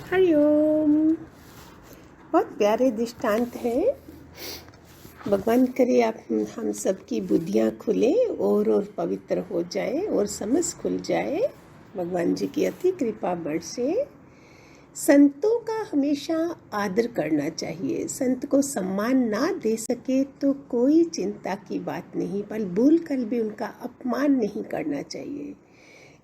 हरिओम। बहुत प्यारे दृष्टांत हैं। भगवान करे आप हम सबकी बुद्धियाँ खुलें और पवित्र हो जाए और समझ खुल जाए। भगवान जी की अति कृपा बरसे। संतों का हमेशा आदर करना चाहिए। संत को सम्मान ना दे सके तो कोई चिंता की बात नहीं, पर भूल कर भी उनका अपमान नहीं करना चाहिए।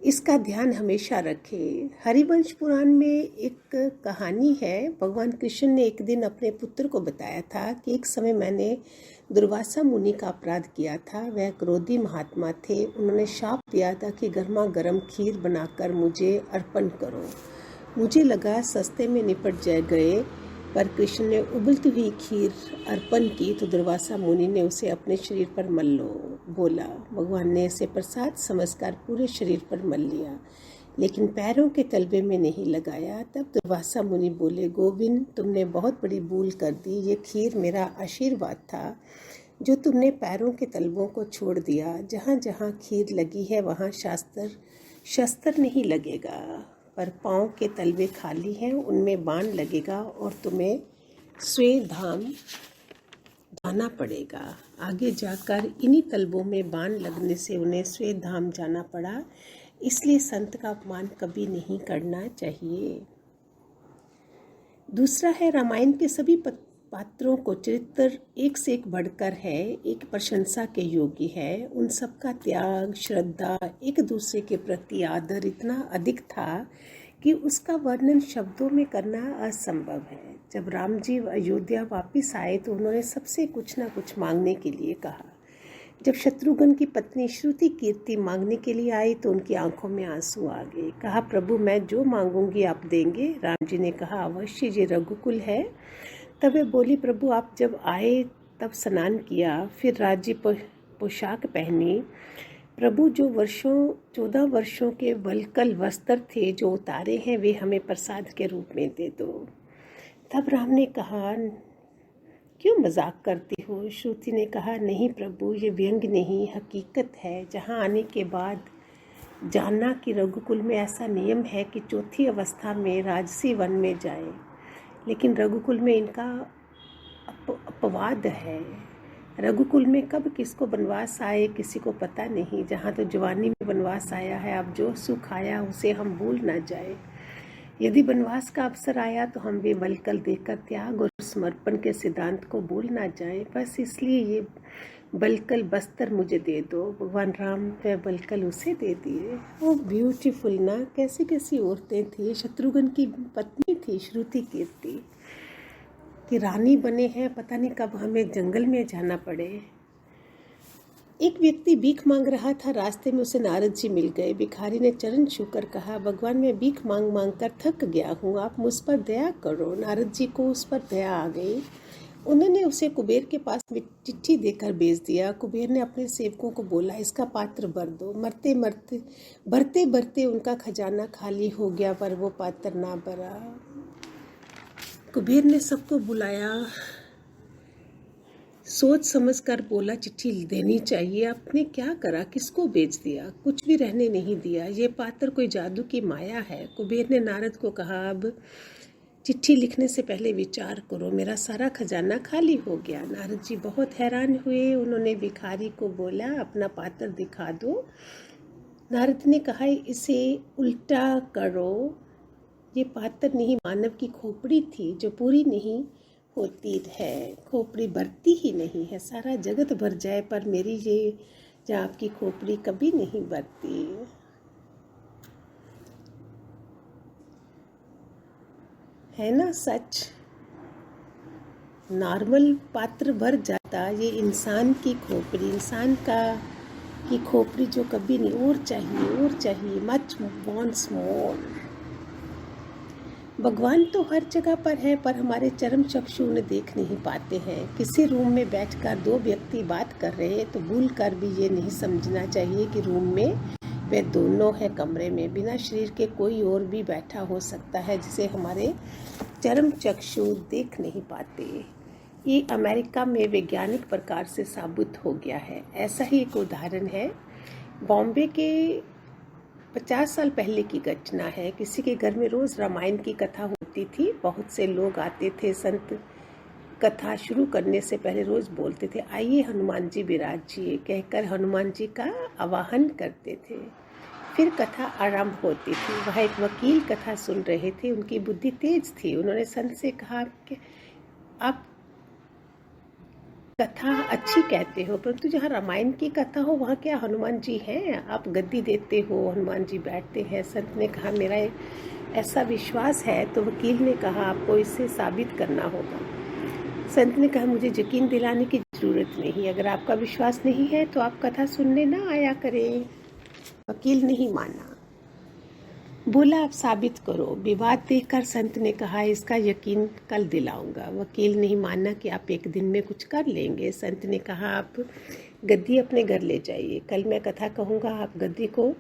इसका ध्यान हमेशा रखें। हरिवंश पुराण में एक कहानी है। भगवान कृष्ण ने एक दिन अपने पुत्र को बताया था कि एक समय मैंने दुर्वासा मुनि का अपराध किया था। वह क्रोधी महात्मा थे। उन्होंने शाप दिया था कि गर्मा गर्म खीर बनाकर मुझे अर्पण करो। मुझे लगा सस्ते में निपट गए, पर कृष्ण ने उबलती हुई खीर अर्पण की तो दुर्वासा मुनि ने उसे अपने शरीर पर मल लो बोला। भगवान ने इसे प्रसाद समझकर पूरे शरीर पर मल लिया, लेकिन पैरों के तलवे में नहीं लगाया। तब दुर्वासा मुनि बोले, गोविंद, तुमने बहुत बड़ी भूल कर दी। ये खीर मेरा आशीर्वाद था जो तुमने पैरों के तलवों को छोड़ दिया। जहाँ जहाँ खीर लगी है वहाँ शस्त्र नहीं लगेगा, पर पाँव के तलवे खाली हैं, उनमें बाण लगेगा और तुम्हें स्वेद धाम जाना पड़ेगा। आगे जाकर इन्हीं तलवों में बाण लगने से उन्हें स्वेद धाम जाना पड़ा। इसलिए संत का अपमान कभी नहीं करना चाहिए। दूसरा है, रामायण के सभी पात्रों को चरित्र एक से एक बढ़कर है, एक प्रशंसा के योग्य है। उन सबका त्याग, श्रद्धा, एक दूसरे के प्रति आदर इतना अधिक था कि उसका वर्णन शब्दों में करना असंभव है। जब राम जी अयोध्या वापस आए तो उन्होंने सबसे कुछ ना कुछ मांगने के लिए कहा। जब शत्रुघ्न की पत्नी श्रुति कीर्ति मांगने के लिए आई तो उनकी आंखों में आंसू आ गए। कहा, प्रभु, मैं जो मांगूंगी आप देंगे? राम जी ने कहा, अवश्य, ये रघुकुल है। तब वे बोली, प्रभु, आप जब आए तब स्नान किया, फिर राज्य पोशाक पहनी। प्रभु, जो 14 वर्षों के वलकल वस्त्र थे जो उतारे हैं वे हमें प्रसाद के रूप में दे दो। तब राम ने कहा, क्यों मजाक करती हो? श्रुति ने कहा, नहीं प्रभु, ये व्यंग नहीं, हकीकत है। जहाँ आने के बाद जानना कि रघुकुल में ऐसा नियम है कि चौथी अवस्था में राजसी वन में जाए, लेकिन रघुकुल में इनका अपवाद है। रघुकुल में कब किसको वनवास आए किसी को पता नहीं। जहाँ तो जवानी में वनवास आया है, अब जो सुख आया उसे हम भूल ना जाए। यदि वनवास का अवसर आया तो हम वे वलकल देखकर त्याग और समर्पण के सिद्धांत को भूल ना जाए। बस इसलिए ये वलकल बस्तर मुझे दे दो। भगवान राम वे वलकल उसे दे दिए। वो ब्यूटीफुल ना, कैसी कैसी औरतें थी। शत्रुघ्न की पत्नी थी श्रुति कीर्ति, कि रानी बने हैं, पता नहीं कब हमें जंगल में जाना पड़े। एक व्यक्ति भीख मांग रहा था। रास्ते में उसे नारद जी मिल गए। भिखारी ने चरण छूकर कहा, भगवान, मैं भीख मांग मांग कर थक गया हूँ, आप मुझ पर दया करो। नारद जी को उस पर दया आ गई। उन्होंने उसे कुबेर के पास में चिट्ठी देकर भेज दिया। कुबेर ने अपने सेवकों को बोला, इसका पात्र भर दो। भरते भरते उनका खजाना खाली हो गया, पर वो पात्र ना भरा। कुबेर ने सबको बुलाया, सोच समझ कर बोला, चिट्ठी देनी चाहिए। आपने क्या करा? किसको बेच दिया? कुछ भी रहने नहीं दिया। ये पात्र कोई जादू की माया है। कुबेर ने नारद को कहा, अब चिट्ठी लिखने से पहले विचार करो, मेरा सारा खजाना खाली हो गया। नारद जी बहुत हैरान हुए। उन्होंने भिखारी को बोला, अपना पात्र दिखा दो। नारद ने कहा, इसे उल्टा करो। ये पात्र नहीं, मानव की खोपड़ी थी जो पूरी नहीं होती है। खोपड़ी भरती ही नहीं है। सारा जगत भर जाए पर मेरी ये जो आपकी खोपड़ी कभी नहीं भरती। है ना सच? नॉर्मल पात्र भर जाता, ये इंसान की खोपड़ी, की खोपड़ी जो कभी नहीं। और चाहिए, मच वांट्स मोर। भगवान तो हर जगह पर है, पर हमारे चरम चक्षु उन्हें देख नहीं पाते हैं। किसी रूम में बैठकर 2 व्यक्ति बात कर रहे हैं तो भूल कर भी ये नहीं समझना चाहिए कि रूम में वे दोनों है। कमरे में बिना शरीर के कोई और भी बैठा हो सकता है, जिसे हमारे चरम चक्षु देख नहीं पाते। ये अमेरिका में वैज्ञानिक प्रकार से साबित हो गया है। ऐसा ही एक उदाहरण है। बॉम्बे के 50 साल पहले की घटना है। किसी के घर में रोज रामायण की कथा होती होती थी। बहुत से लोग आते थे। संत कथा शुरू करने से पहले रोज बोलते थे, आइए हनुमान जी विराजिए, कहकर हनुमान जी का आवाहन करते थे। फिर कथा आरंभ होती थी। वह एक वकील कथा सुन रहे थे। उनकी बुद्धि तेज थी। उन्होंने संत से कहा कि आप कथा अच्छी कहते हो, परंतु जहाँ रामायण की कथा हो वहाँ क्या हनुमान जी हैं? आप गद्दी देते हो, हनुमान जी बैठते हैं। संत ने कहा, मेरा ऐसा विश्वास है। तो वकील ने कहा, आपको इसे साबित करना होगा। संत ने कहा, मुझे यकीन दिलाने की जरूरत नहीं। अगर आपका विश्वास नहीं है तो आप कथा सुनने ना आया करें। वकील नहीं माना, बोला, आप साबित करो। विवाद देखकर संत ने कहा, इसका यकीन कल दिलाऊंगा। वकील नहीं माना कि आप एक दिन में कुछ कर लेंगे। संत ने कहा, आप गद्दी अपने घर ले जाइए। कल मैं कथा कहूँगा, आप गद्दी को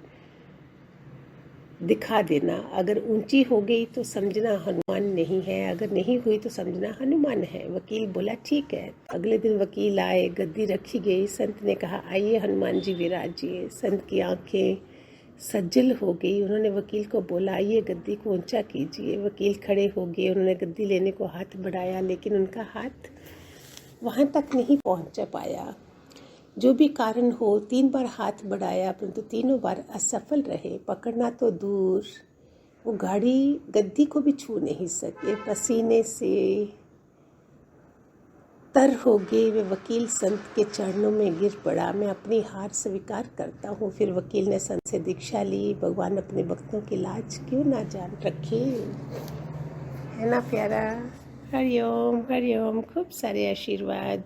दिखा देना। अगर ऊंची हो गई तो समझना हनुमान नहीं है, अगर नहीं हुई तो समझना हनुमान है। वकील बोला, ठीक है। अगले दिन वकील आए, गद्दी रखी गई। संत ने कहा, आइए हनुमान जी विराजिए। संत की आंखें सज्जल हो गई। उन्होंने वकील को बोला, आइए गद्दी को ऊंचा कीजिए। वकील खड़े हो गए। उन्होंने गद्दी लेने को हाथ बढ़ाया, लेकिन उनका हाथ वहां तक नहीं पहुंच पाया। जो भी कारण हो, 3 बार हाथ बढ़ाया, परंतु तीनों बार असफल रहे। पकड़ना तो दूर, वो गाड़ी गद्दी को भी छू नहीं सके। पसीने से तर हो गए। वे वकील संत के चरणों में गिर पड़ा, मैं अपनी हार स्वीकार करता हूँ। फिर वकील ने संत से दीक्षा ली। भगवान अपने भक्तों की लाज क्यों ना जान रखे, है ना प्यारा? हरिओम हरिओम, खूब सारे आशीर्वाद।